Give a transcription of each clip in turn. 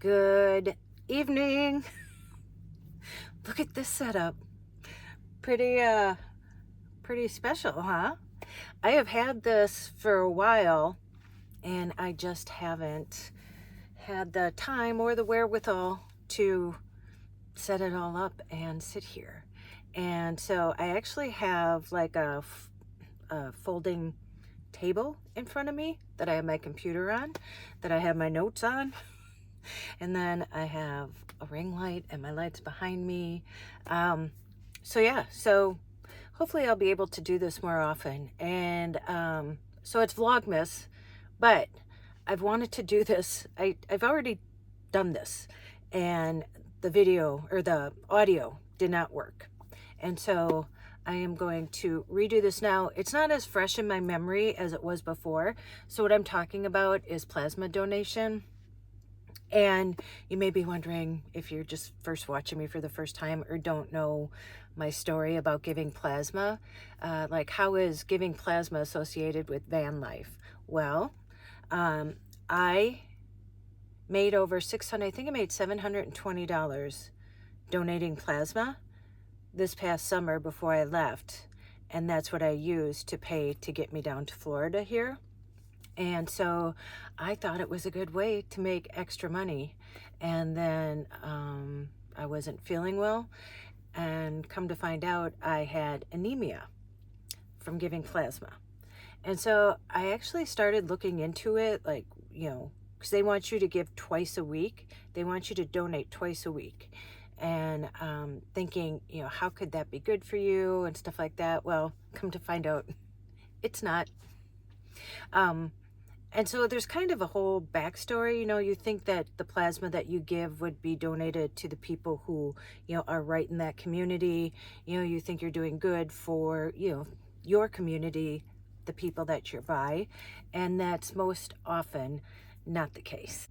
Good evening. Look at this setup. Pretty special, huh? I have had this for a while and I just haven't had the time or the wherewithal to set it all up and sit here. And so I actually have like a folding table in front of me that I have my computer on, that I have my notes on. And then I have a ring light and my lights behind me. So hopefully I'll be able to do this more often. And so it's Vlogmas, but I've wanted to do this. I've already done this, and the video or the audio did not work. And so I am going to redo this now. It's not as fresh in my memory as it was before. So what I'm talking about is plasma donation. And you may be wondering, if you're just first watching me for the first time or don't know my story about giving plasma, like how is giving plasma associated with van life? Well, I made over $600, I think I made $720 donating plasma this past summer before I left. And that's what I used to pay to get me down to Florida here. And so I thought it was a good way to make extra money. And then I wasn't feeling well, and come to find out I had anemia from giving plasma. And so I actually started looking into it, like, because they want you to give twice a week. They want you to donate twice a week. And thinking, how could that be good for you and stuff like that? Well, come to find out, it's not. And so there's kind of a whole backstory. You think that the plasma that you give would be donated to the people who, are right in that community. You think you're doing good for, your community, the people that you're by. And that's most often not the case.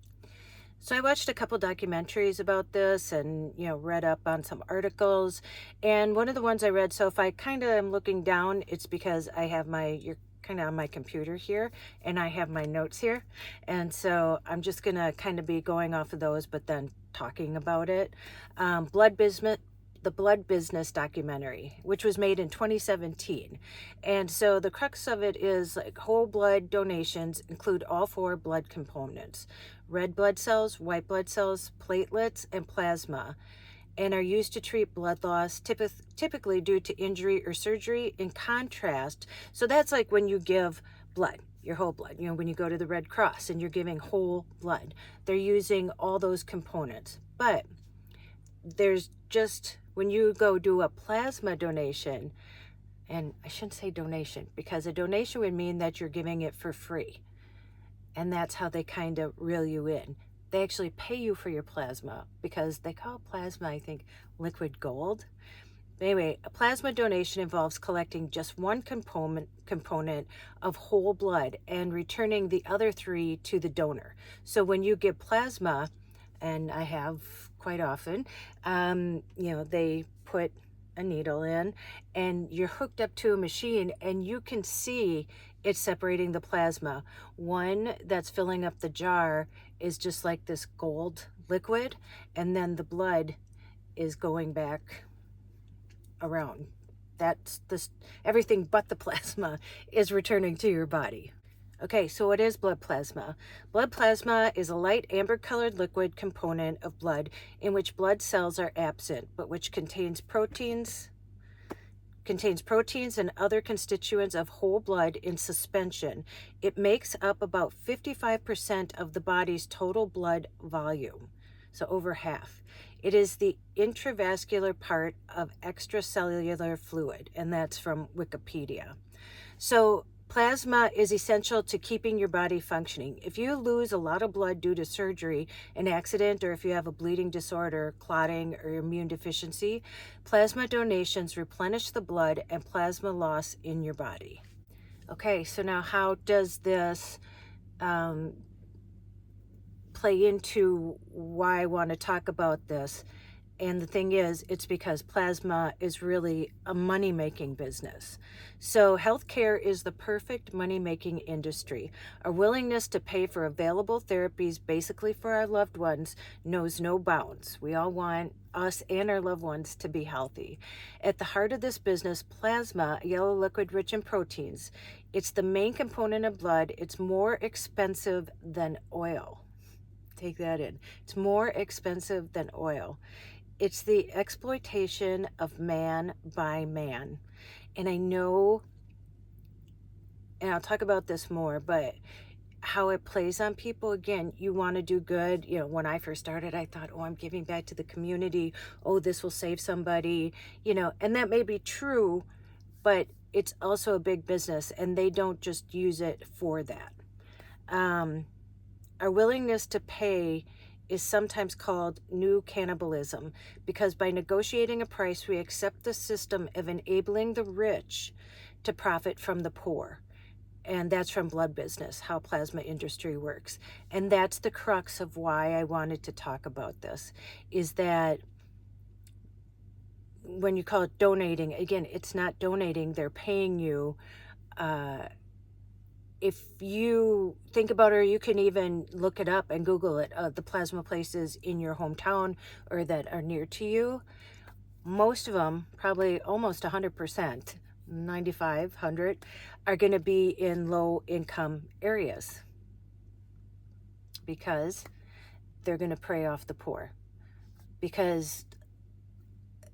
So I watched a couple documentaries about this and, read up on some articles. And one of the ones I read, so if I kind of am looking down, it's because I have you're kind of on my computer here and I have my notes here. And so I'm just going to kind of be going off of those, but then talking about it. The Blood Business documentary, which was made in 2017. And so the crux of it is like whole blood donations include all 4 blood components: red blood cells, white blood cells, platelets, and plasma, and are used to treat blood loss, typically due to injury or surgery. In contrast, so that's like when you give blood, your whole blood, when you go to the Red Cross and you're giving whole blood, they're using all those components. But there's just, when you go do a plasma donation, and I shouldn't say donation, because a donation would mean that you're giving it for free. And that's how they kind of reel you in. They actually pay you for your plasma because they call plasma, I think, liquid gold. But anyway, a plasma donation involves collecting just one component of whole blood and returning the other 3 to the donor. So when you give plasma, and I have quite often, they put a needle in and you're hooked up to a machine and you can see it's separating the plasma. One that's filling up the jar is just like this gold liquid, and then the blood is going back around. That's this, everything but the plasma is returning to your body. Okay, so what is blood plasma? Blood plasma is a light amber-colored liquid component of blood in which blood cells are absent, but which contains proteins and other constituents of whole blood in suspension. It makes up about 55% of the body's total blood volume, so over half. It is the intravascular part of extracellular fluid, and that's from Wikipedia. So plasma is essential to keeping your body functioning. If you lose a lot of blood due to surgery, an accident, or if you have a bleeding disorder, clotting, or immune deficiency, plasma donations replenish the blood and plasma loss in your body. Okay, so now how does this play into why I want to talk about this And the thing is, it's because plasma is really a money-making business. So healthcare is the perfect money-making industry. Our willingness to pay for available therapies, basically for our loved ones, knows no bounds. We all want us and our loved ones to be healthy. At the heart of this business, plasma, a yellow liquid rich in proteins, it's the main component of blood. It's more expensive than oil. Take that in. It's more expensive than oil. It's the exploitation of man by man. And I know, and I'll talk about this more, but how it plays on people, again, you want to do good. You know, when I first started, I thought, oh, I'm giving back to the community. Oh, this will save somebody, you know, and that may be true, but it's also a big business and they don't just use it for that. Our willingness to pay is sometimes called new cannibalism, because by negotiating a price, we accept the system of enabling the rich to profit from the poor. And that's from blood business, how plasma industry works. And that's the crux of why I wanted to talk about this, is that when you call it donating, again, it's not donating, they're paying you. If you think about it, or you can even look it up and Google it, the plasma places in your hometown or that are near to you, most of them, probably almost 100%, 95, 100, are going to be in low income areas because they're going to prey off the poor. Because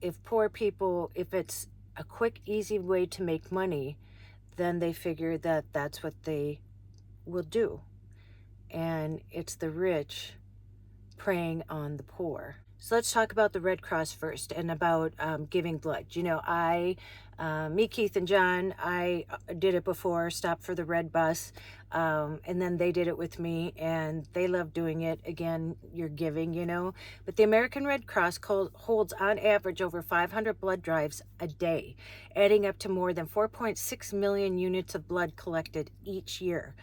if poor people, if it's a quick, easy way to make money, then they figure that that's what they will do. And it's the rich preying on the poor. So let's talk about the Red Cross first, and about giving blood. You know, me, Keith, and John, I did it before, stopped for the red bus, and then they did it with me, and they love doing it. Again, you're giving, you know. But the American Red Cross holds on average over 500 blood drives a day, adding up to more than 4.6 million units of blood collected each year.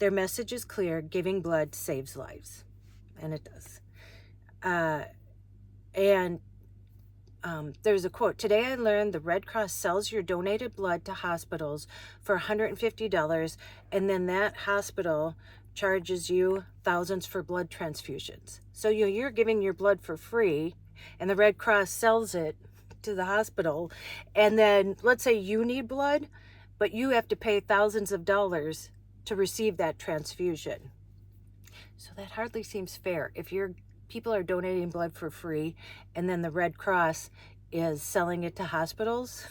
Their message is clear: giving blood saves lives. And it does. There's a quote: "Today I learned the Red Cross sells your donated blood to hospitals for $150, and then that hospital charges you thousands for blood transfusions." So you're giving your blood for free, and the Red Cross sells it to the hospital. And then let's say you need blood, but you have to pay thousands of dollars to receive that transfusion. So that hardly seems fair. If people are donating blood for free, and then the Red Cross is selling it to hospitals,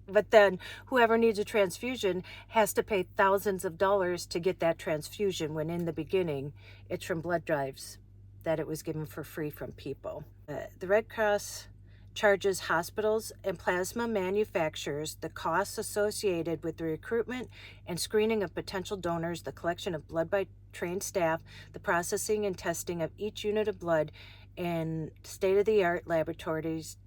but then whoever needs a transfusion has to pay thousands of dollars to get that transfusion, when in the beginning it's from blood drives that it was given for free from people. The Red Cross charges hospitals and plasma manufacturers the costs associated with the recruitment and screening of potential donors, the collection of blood by trained staff, the processing and testing of each unit of blood in state-of-the-art laboratories,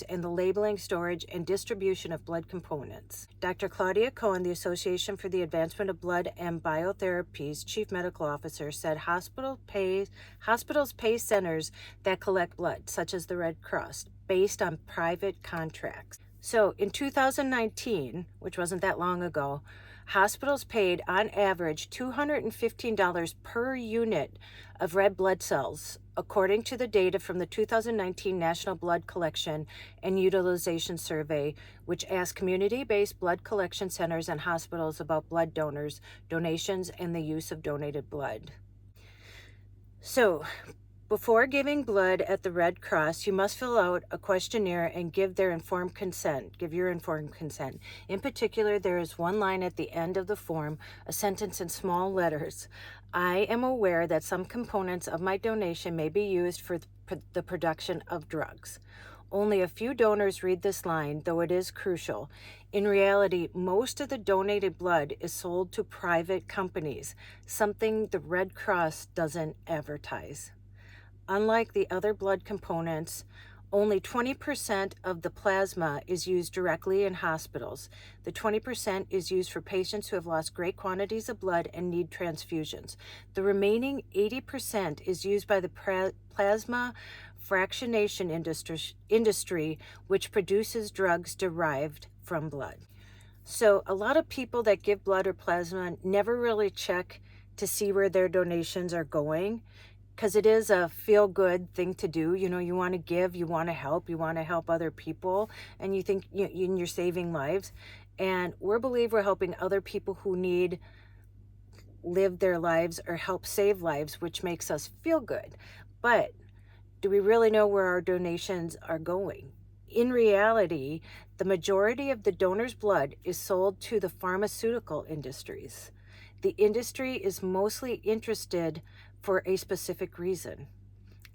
and the labeling, storage, and distribution of blood components. Dr. Claudia Cohen, the Association for the Advancement of Blood and Biotherapies Chief Medical Officer, said hospitals pay centers that collect blood, such as the Red Cross, based on private contracts. So in 2019, which wasn't that long ago, hospitals paid on average $215 per unit of red blood cells, according to the data from the 2019 National Blood Collection and Utilization Survey, which asked community-based blood collection centers and hospitals about blood donors, donations, and the use of donated blood. So, before giving blood at the Red Cross, you must fill out a questionnaire and give your informed consent. In particular, there is one line at the end of the form, a sentence in small letters: "I am aware that some components of my donation may be used for the production of drugs." Only a few donors read this line, though it is crucial. In reality, most of the donated blood is sold to private companies, something the Red Cross doesn't advertise. Unlike the other blood components, Only 20% of the plasma is used directly in hospitals. The 20% is used for patients who have lost great quantities of blood and need transfusions. The remaining 80% is used by the plasma fractionation industry, which produces drugs derived from blood. So a lot of people that give blood or plasma never really check to see where their donations are going, because it is a feel-good thing to do. You know, you want to give, you want to help other people, and you think you're saving lives. And we believe we're helping other people who need live their lives or help save lives, which makes us feel good. But do we really know where our donations are going? In reality, the majority of the donor's blood is sold to the pharmaceutical industries. The industry is mostly interested for a specific reason.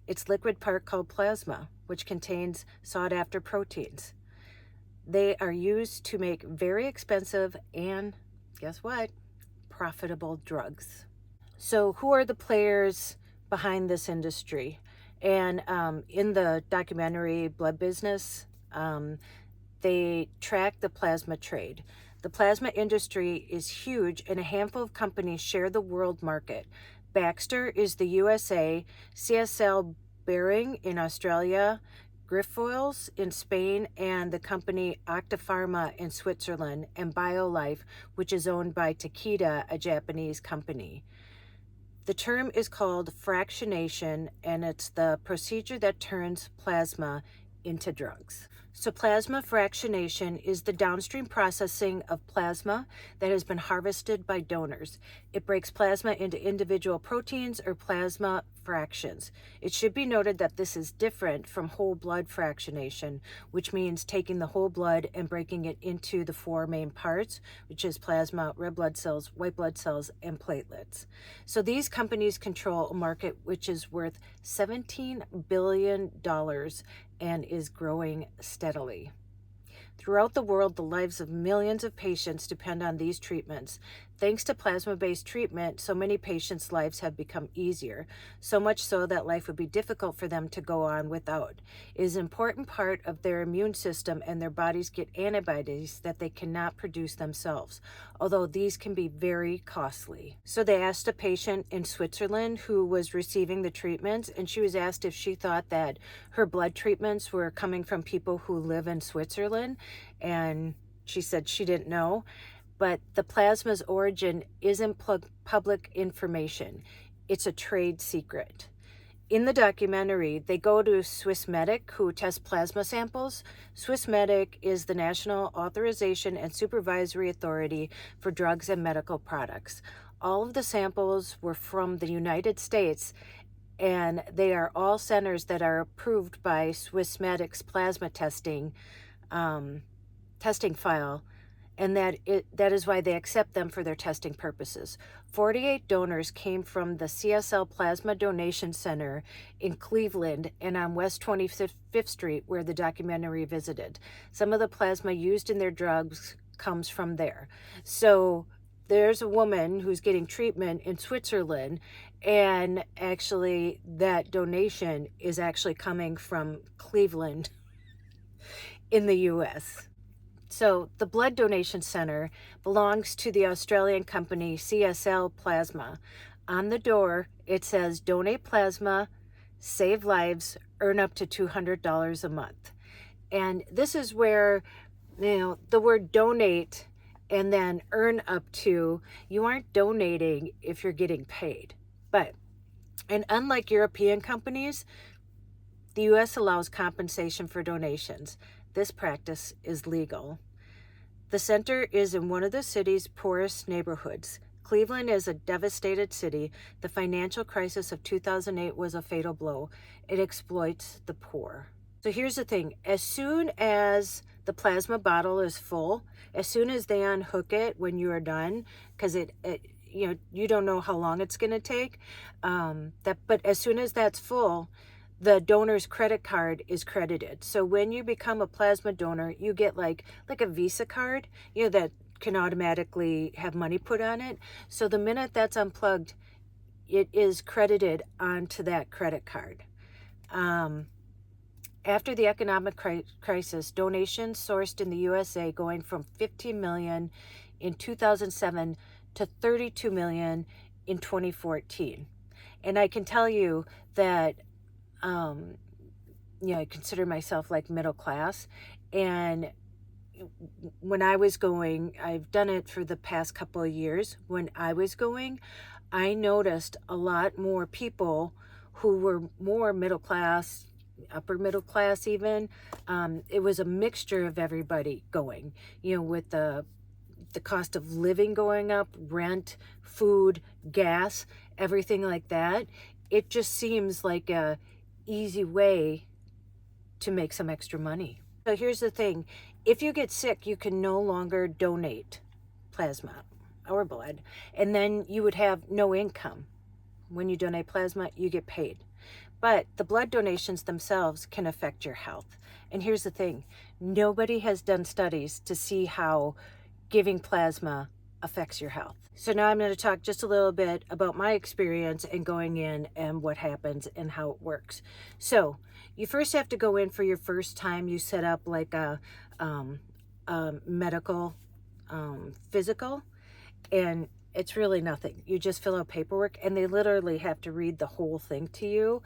It's liquid part called plasma, which contains sought-after proteins. They are used to make very expensive and, guess what, profitable drugs. So who are the players behind this industry? And in the documentary Blood Business, they track the plasma trade. The plasma industry is huge, and a handful of companies share the world market. Baxter is the USA, CSL Behring in Australia, Grifols in Spain, and the company Octapharma in Switzerland, and BioLife, which is owned by Takeda, a Japanese company. The term is called fractionation, and it's the procedure that turns plasma into drugs. So plasma fractionation is the downstream processing of plasma that has been harvested by donors. It breaks plasma into individual proteins or plasma fractions. It should be noted that this is different from whole blood fractionation, which means taking the whole blood and breaking it into the four main parts, which is plasma, red blood cells, white blood cells, and platelets. So these companies control a market which is worth $17 billion and is growing steadily. Throughout the world, the lives of millions of patients depend on these treatments. Thanks to plasma-based treatment, so many patients' lives have become easier, so much so that life would be difficult for them to go on without. It is an important part of their immune system, and their bodies get antibodies that they cannot produce themselves, although these can be very costly. So they asked a patient in Switzerland who was receiving the treatments, and she was asked if she thought that her blood treatments were coming from people who live in Switzerland, and she said she didn't know. But the plasma's origin isn't public information. It's a trade secret. In the documentary, they go to Swissmedic, who tests plasma samples. Swissmedic is the national authorization and supervisory authority for drugs and medical products. All of the samples were from the United States, and they are all centers that are approved by Swissmedic's plasma testing file, and that is why they accept them for their testing purposes. 48 donors came from the CSL Plasma Donation Center in Cleveland and on West 25th Street, where the documentary visited. Some of the plasma used in their drugs comes from there. So there's a woman who's getting treatment in Switzerland, and actually that donation is actually coming from Cleveland in the US. So the Blood Donation Center belongs to the Australian company CSL Plasma. On the door, it says, "Donate plasma, save lives, earn up to $200 a month." And this is where, the word donate and then earn up to, you aren't donating if you're getting paid. And unlike European companies, the US allows compensation for donations. This practice is legal. The center is in one of the city's poorest neighborhoods. Cleveland is a devastated city. The financial crisis of 2008 was a fatal blow. It exploits the poor. So here's the thing. As soon as the plasma bottle is full, as soon as they unhook it when you are done, because you don't know how long it's going to take, but as soon as that's full, the donor's credit card is credited. So when you become a plasma donor, you get like a Visa card, that can automatically have money put on it. So the minute that's unplugged, it is credited onto that credit card. After the economic crisis, donations sourced in the USA going from 15 million in 2007 to 32 million in 2014. And I can tell you that, I consider myself like middle class. And when I was going, I've done it for the past couple of years. When I was going, I noticed a lot more people who were more middle class, upper middle class even. It was a mixture of everybody going, with the cost of living going up, rent, food, gas, everything like that. It just seems like a easy way to make some extra money. So here's the thing. If you get sick, you can no longer donate plasma or blood, and then you would have no income. When you donate plasma, you get paid. But the blood donations themselves can affect your health. And here's the thing. Nobody has done studies to see how giving plasma affects your health. So now I'm going to talk just a little bit about my experience and going in and what happens and how it works. So you first have to go in for your first time. You set up like a medical physical, and it's really nothing. You just fill out paperwork, and they literally have to read the whole thing to you,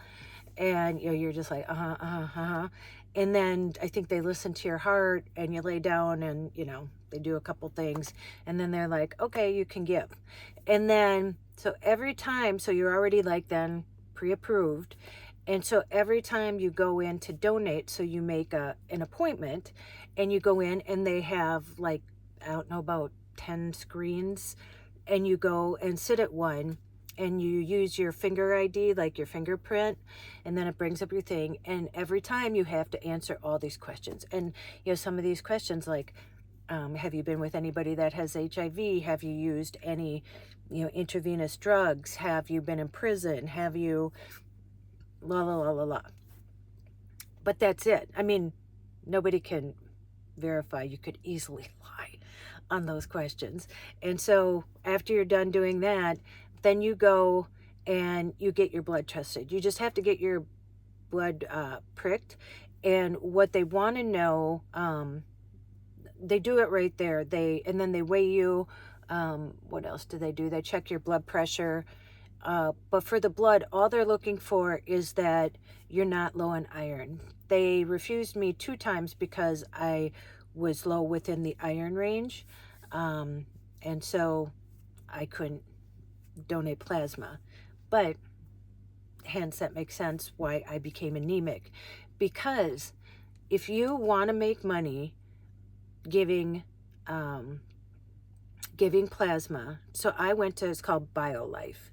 and you're just like and then I think they listen to your heart, and you lay down, and they do a couple things, and then they're like, okay, you can give. And then so every time, so you're already like then pre-approved, and so every time you go in to donate, so you make an appointment, and you go in, and they have like, I don't know, about 10 screens, and you go and sit at one, and you use your finger ID, like your fingerprint, and then it brings up your thing. And every time you have to answer all these questions. And some of these questions like, have you been with anybody that has HIV? Have you used any intravenous drugs? Have you been in prison? Have you la la la la la? But that's it. I mean, nobody can verify. You could easily lie on those questions. And so after you're done doing that, then you go and you get your blood tested. You just have to get your blood pricked. And what they want to know, they do it right there. And then they weigh you. What else do? They check your blood pressure. But for the blood, all they're looking for is that you're not low in iron. They refused me 2 times because I was low within the iron range. And so I couldn't donate plasma. But hence that makes sense why I became anemic. Because if you want to make money giving plasma, so I went to, it's called BioLife.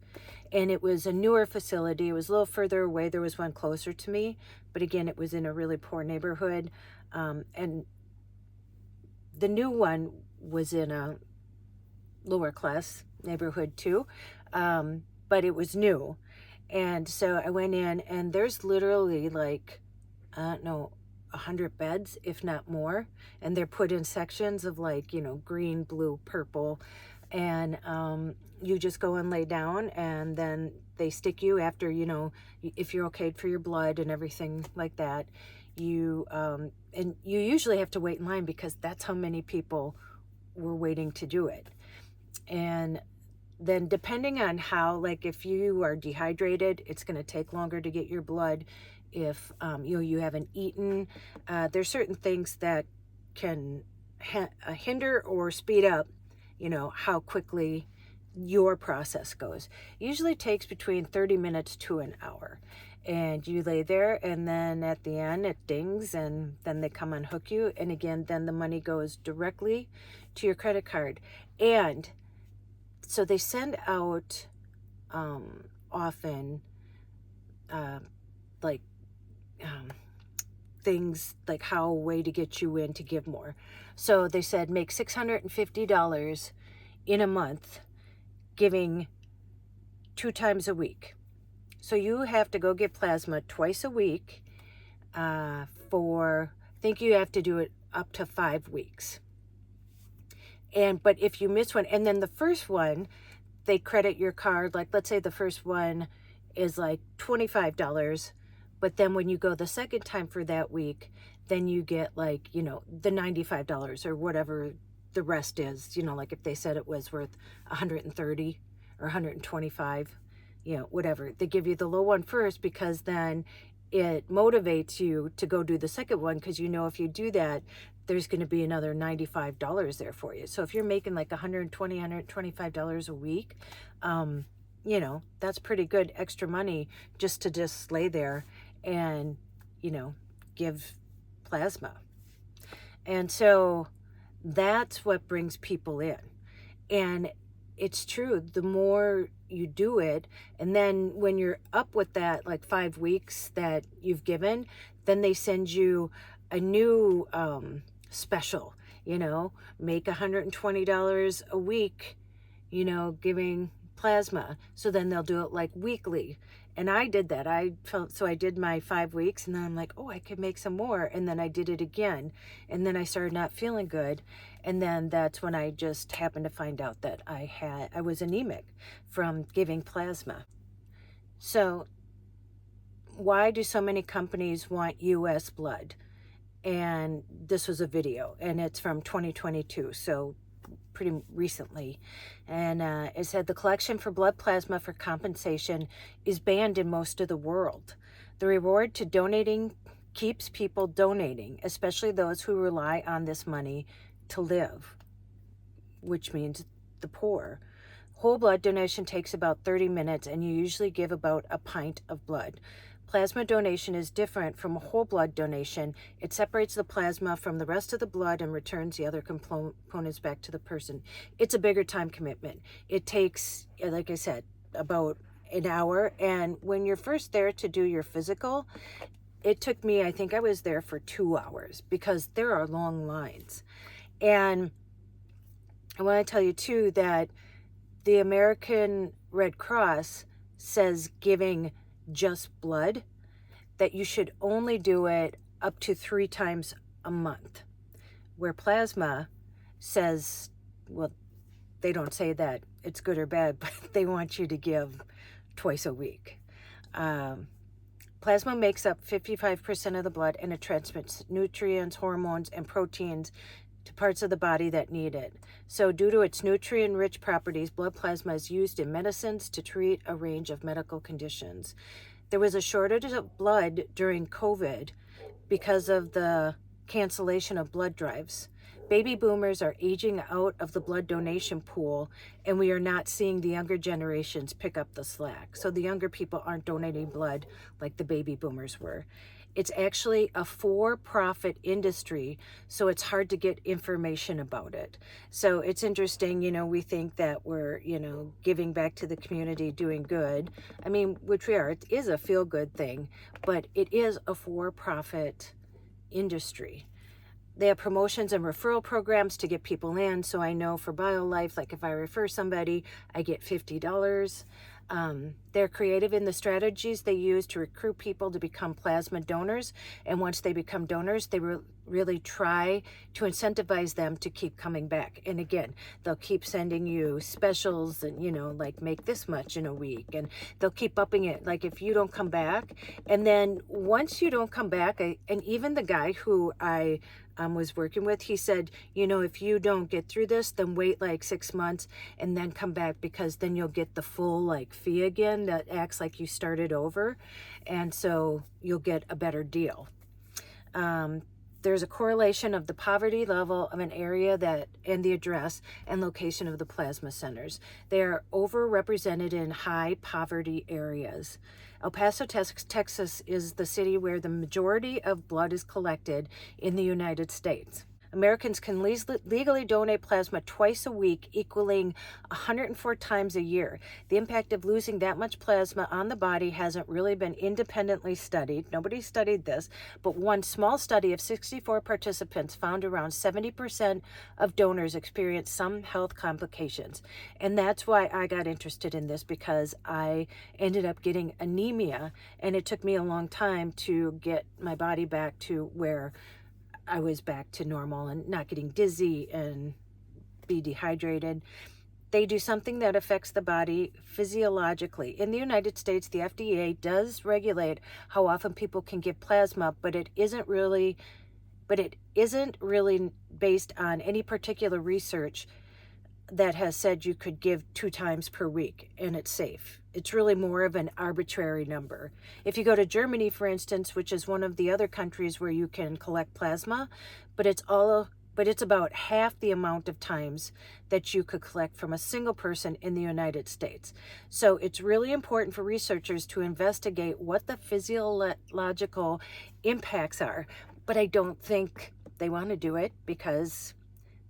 And it was a newer facility. It was a little further away. There was one closer to me. But again, it was in a really poor neighborhood. And the new one was in a lower class neighborhood too. But it was new. And so I went in, and there's literally like, I don't know, 100 beds, if not more. And they're put in sections of like, green, blue, purple. And you just go and lay down, and then they stick you after, if you're okayed for your blood and everything like that. And you usually have to wait in line because that's how many people were waiting to do it. And then depending on how, like if you are dehydrated, it's going to take longer to get your blood. If you haven't eaten, there's certain things that can hinder or speed up, how quickly your process goes. It usually takes between 30 minutes to an hour. And you lay there, and then at the end it dings, and then they come unhook you. And again, then the money goes directly to your credit card. And so they send out often things like how a way to get you in to give more. So they said make $650 in a month giving 2 times a week. So you have to go get plasma twice a week for, I think you have to do it up to 5 weeks. But if you miss one, and then the first one, they credit your card, like let's say the first one is like $25, But then when you go the second time for that week, then you get like, you know, the $95 or whatever the rest is, you know, like if they said it was worth 130 or 125, you know, whatever. They give you the low one first because then it motivates you to go do the second one, because you know if you do that, there's going to be another $95 there for you. So if you're making like $120, $125 a week, you know, that's pretty good extra money just to just lay there and, you know, give plasma. And so that's what brings people in. And it's true, the more you do it, and then when you're up with that, like 5 weeks that you've given, then they send you a new special, you know, make $120 a week, you know, giving plasma. So then they'll do it like weekly. And I did that. I did my 5 weeks, and then I'm like, oh, I could make some more. And then I did it again. And then I started not feeling good. And then that's when I just happened to find out that I was anemic from giving plasma. So why do so many companies want US blood? And this was a video, and it's from 2022. So pretty recently, and it said the collection for blood plasma for compensation is banned in most of the world. The reward to donating keeps people donating, especially those who rely on this money to live, which means the poor. Whole blood donation takes about 30 minutes, and you usually give about a pint of blood. Plasma donation is different from a whole blood donation. It separates the plasma from the rest of the blood and returns the other components back to the person. It's a bigger time commitment. It takes, like I said, about an hour. And when you're first there to do your physical, it took me, I think I was there for 2 hours because there are long lines. And I want to tell you too that the American Red Cross says giving just blood, that you should only do it up to 3 times a month, where plasma says, well, they don't say that it's good or bad, but they want you to give twice a week. Plasma makes up 55% of the blood, and it transmits nutrients, hormones, and proteins to parts of the body that need it. So due to its nutrient-rich properties, blood plasma is used in medicines to treat a range of medical conditions. There was a shortage of blood during COVID because of the cancellation of blood drives. Baby boomers are aging out of the blood donation pool, and we are not seeing the younger generations pick up the slack. So the younger people aren't donating blood like the baby boomers were. It's actually a for-profit industry, so it's hard to get information about it. So it's interesting, you know, we think that we're, you know, giving back to the community, doing good. I mean, which we are. It is a feel-good thing, but it is a for-profit industry. They have promotions and referral programs to get people in. So I know for BioLife, like if I refer somebody, I get $50. They're creative in the strategies they use to recruit people to become plasma donors. And once they become donors, they really try to incentivize them to keep coming back. And again, they'll keep sending you specials and, you know, like make this much in a week. And they'll keep upping it. Like if you don't come back, and then once you don't come back, and even the guy who I was working with, he said, you know, if you don't get through this, then wait like 6 months and then come back, because then you'll get the full like fee again that acts like you started over, and so you'll get a better deal. There's a correlation of the poverty level of an area and the address and location of the plasma centers. They are overrepresented in high poverty areas. El Paso, Texas is the city where the majority of blood is collected in the United States. Americans can legally donate plasma twice a week, equaling 104 times a year. The impact of losing that much plasma on the body hasn't really been independently studied. Nobody studied this, but one small study of 64 participants found around 70% of donors experienced some health complications. And that's why I got interested in this, because I ended up getting anemia, and it took me a long time to get my body back to where I was back to normal and not getting dizzy and be dehydrated. They do something that affects the body physiologically. In the United States, the FDA does regulate how often people can give plasma, but it isn't really based on any particular research that has said you could give 2 times per week and it's safe. It's really more of an arbitrary number. If you go to Germany, for instance, which is one of the other countries where you can collect plasma, but it's about half the amount of times that you could collect from a single person in the United States. So it's really important for researchers to investigate what the physiological impacts are. But I don't think they want to do it because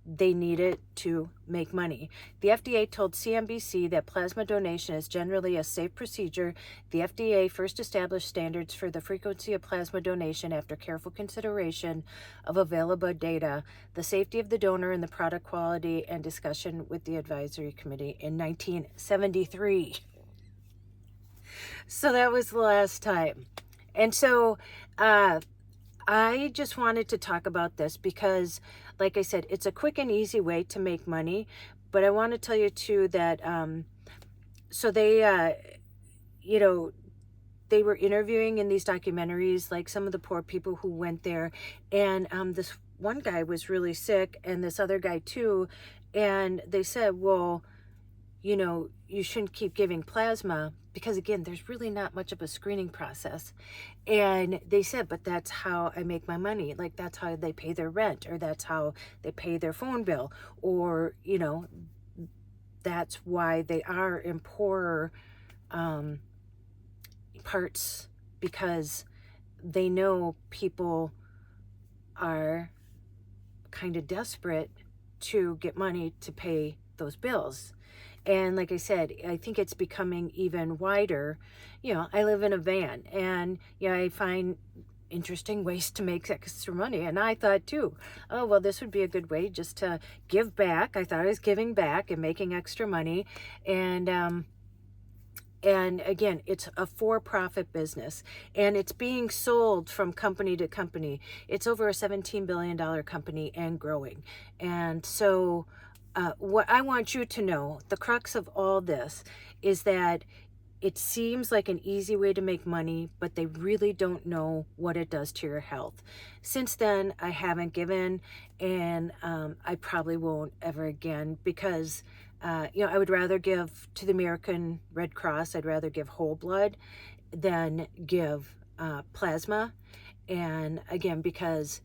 they need it to make money. The FDA told CNBC that plasma donation is generally a safe procedure. The FDA first established standards for the frequency of plasma donation after careful consideration of available data, the safety of the donor, and the product quality, and discussion with the advisory committee in 1973. So that was the last time. And so I just wanted to talk about this because, like I said, it's a quick and easy way to make money. But I want to tell you too that, so they, they were interviewing in these documentaries, like some of the poor people who went there. And this one guy was really sick and this other guy too. And they said, well, you shouldn't keep giving plasma because, again, there's really not much of a screening process. And they said, but that's how I make my money. Like, that's how they pay their rent, or that's how they pay their phone bill, or, that's why they are in poorer parts, because they know people are kind of desperate to get money to pay those bills. And like I said, I think it's becoming even wider. I live in a van, and I find interesting ways to make extra money. And I thought too, oh, well, this would be a good way just to give back. I thought I was giving back and making extra money. And again, it's a for-profit business, and it's being sold from company to company. It's over a $17 billion company and growing. And so what I want you to know, the crux of all this, is that it seems like an easy way to make money, but they really don't know what it does to your health. Since then, I haven't given, and I probably won't ever again, because I would rather give to the American Red Cross. I'd rather give whole blood than give plasma. And again, because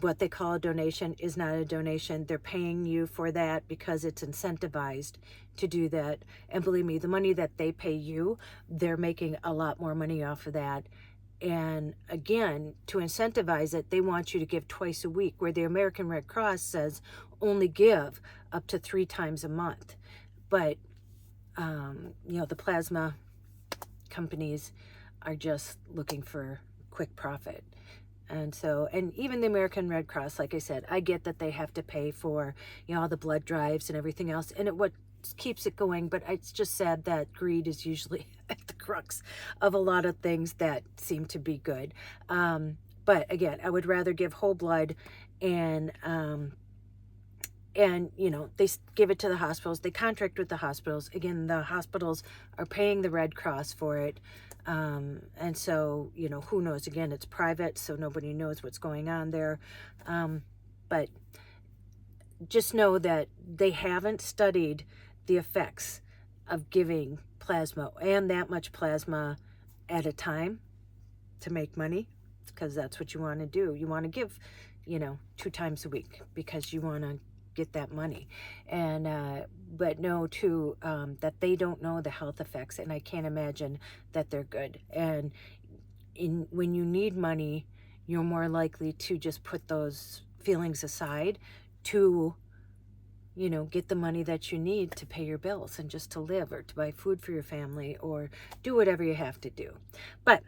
what they call a donation is not a donation. They're paying you for that because it's incentivized to do that. And believe me, the money that they pay you, they're making a lot more money off of that. And again, to incentivize it, they want you to give twice a week, where the American Red Cross says only give up to 3 times a month. But, the plasma companies are just looking for quick profit. And so, and even the American Red Cross, like I said, I get that they have to pay for, all the blood drives and everything else, and what keeps it going. But it's just sad that greed is usually at the crux of a lot of things that seem to be good. But again, I would rather give whole blood, and they give it to the hospitals. They contract with the hospitals. Again, the hospitals are paying the Red Cross for it. And so, who knows? Again, it's private, so nobody knows what's going on there. But just know that they haven't studied the effects of giving plasma, and that much plasma at a time, to make money, because that's what you want to do. You want to give, 2 times a week because you want to get that money. And but know too that they don't know the health effects, and I can't imagine that they're good. And when you need money, you're more likely to just put those feelings aside to get the money that you need to pay your bills and just to live, or to buy food for your family, or do whatever you have to do. But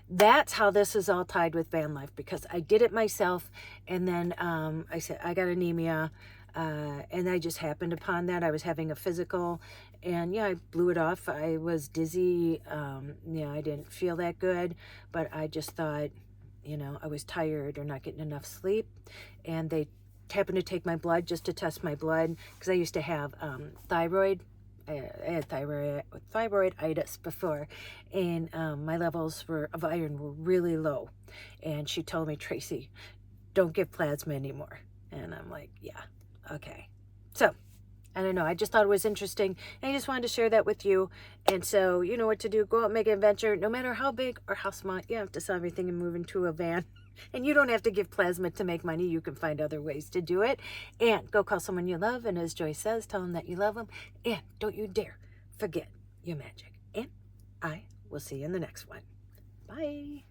that's how this is all tied with van life, because I did it myself. And then I said I got anemia, and I just happened upon that. I was having a physical, and I blew it off. I was dizzy. I didn't feel that good, but I just thought, I was tired or not getting enough sleep. And they happened to take my blood just to test my blood, because I used to have thyroid. I had thyroiditis before, and my levels of iron were really low. And she told me, Tracy, don't give plasma anymore. And I'm like, yeah, okay. So I don't know. I just thought it was interesting, and I just wanted to share that with you. And so you know what to do. Go out and make an adventure. No matter how big or how small, you have to sell everything and move into a van. And you don't have to give plasma to make money. You can find other ways to do it. And go call someone you love. And as Joy says, tell them that you love them. And don't you dare forget your magic. And I will see you in the next one. Bye.